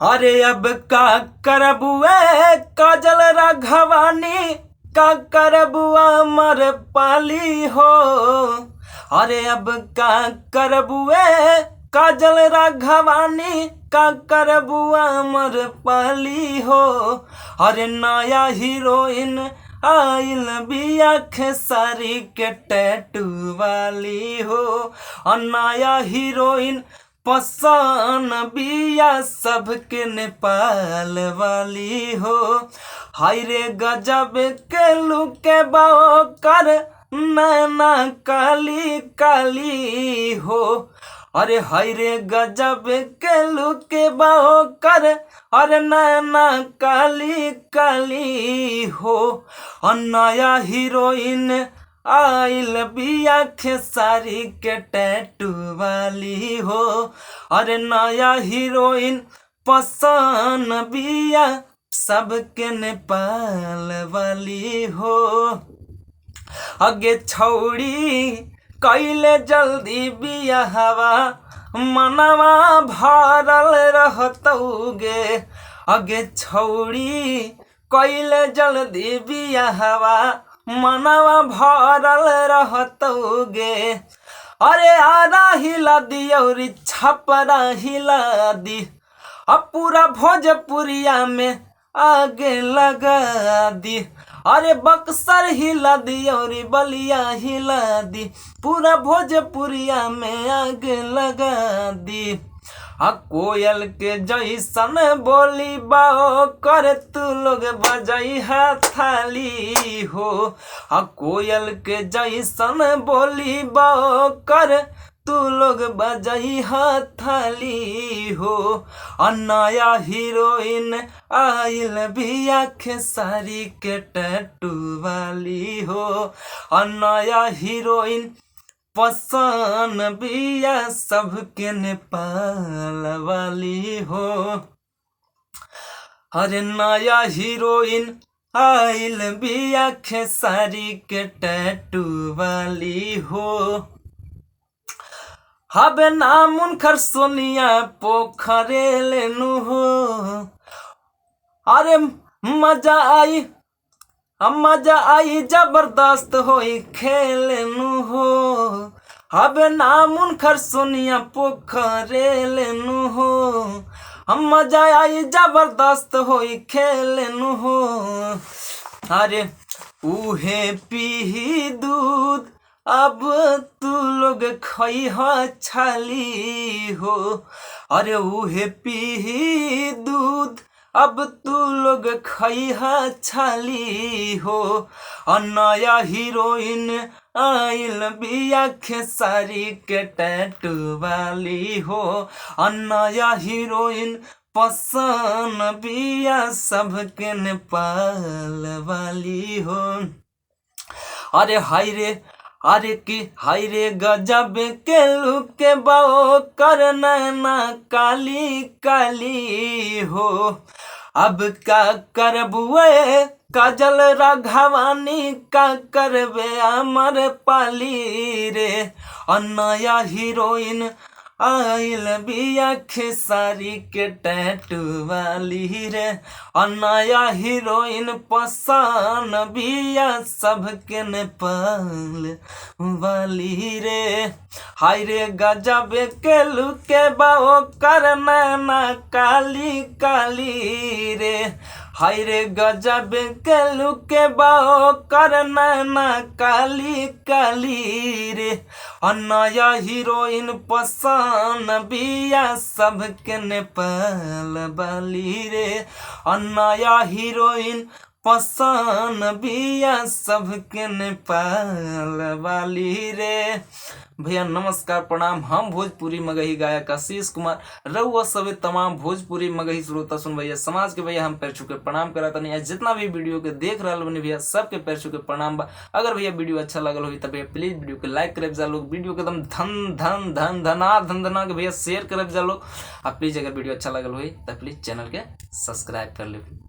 अरे अब का करबुए काजल राघवानी, का करबुआ मर पाली हो। अरे अब का करबुए काजल राघवानी, का करबुआ मर पाली हो। अरे नया हीरोइन आइल बिया खेसारी के टैटू वाली हो। और नया हीरोइन पसंद बिया सबके नेपाल वाली हो। हाय रे गजब के लुके बाओ कर नैना काली काली हो। अरे हाय रे गजब के लुके बाओ कर अरे नैना काली काली हो। और नया हीरोइन आइल बिया खेसारी के टैटू वाली हो। अरे नया हीरोइन पसंद बिया सबके नेपाल वाली हो। आगे छौड़ी कैले जल्दी बिया हवा, मनवा भरल रहतौगे। आगे छौड़ी कैले जल्दी बिया हवा, मनवा भरल रहतौगे। अरे आरा हिला दी और छपरा हिला दी, अब पूरा भोजपुरिया में आगे लगा दी। अरे बक्सर हिला दी और बलिया हिला दी, पूरा भोजपुरिया में आगे लगा दी। आ कोयल के जैसन बोली बाओ कर तू लोग बजाई है थाली हो। आ कोयल के जैसन बोली बाओ कर तू लोग बजाई है थाली हो। और नया हीरोइन आइल बिया खेसारी के टैटू वाली हो। और नया हीरोइन पसंद बिया सबके नेपाल वाली हो। अरे नया हीरोइन आइल बिया खेसारी के टैटू वाली हो। हबे नाम उनकर सोनिया पोखरेल नु हो। अरे मजा आई जबरदस्त होई खेल नु हो। हबे नाम उनकर सोनिया पोखरेल नु हो। मजा आई जबरदस्त होई खेल नु हो। अरे उहे पीही दूध अब तू लोग खइहा छाली हो। अरे उहे पीही दूध अब तू लोग खइहा छाली हो। और नया हीरोइन आइल बिया खेसारी के टैटू वाली हो। और नया हीरोइन पसंद बिया सबके नेपाल वाली हो। अरे हाय रे गजब के लुके बाओ कर नैना काली काली हो। अब का करबुए काजल राघवानी, का करबे अमर पाली रे। और नया हीरोइन आइल बिया खेसारी के टैटू वाली रे। और नया हीरोइन पसंद बिया सबके नेपाल वाली रे। हाय रे गजब के लुके बाओ कर नैना काली काली रे। हाय रे गजब के लुके बाओ कर नैना काली काली रे। और नया हीरोइन पसंद बिया सबके नेपाल वाली रे। और नया हीरोइन पसंद बिया सबके नेपाल वाली रे। भैया नमस्कार प्रणाम, हम भोजपुरी मगही गायक आशीष कुमार रउआ सभी तमाम भोजपुरी मगही श्रोता सुन भैया समाज के भैया हम पैर छू के प्रणाम करा तनी। जितना भी वीडियो के देख रहा बनी भैया सबके पैर छू के प्रणाम बा। अगर भैया वीडियो अच्छा लगल हो तब भैया प्लीज वीडियो के लाइक करे जा लोग, वीडियो के एकदम धना के भैया शेयर करे जा लोग। प्लीज अगर वीडियो अच्छा लगल हो तब प्लीज चैनल के सब्सक्राइब कर ले।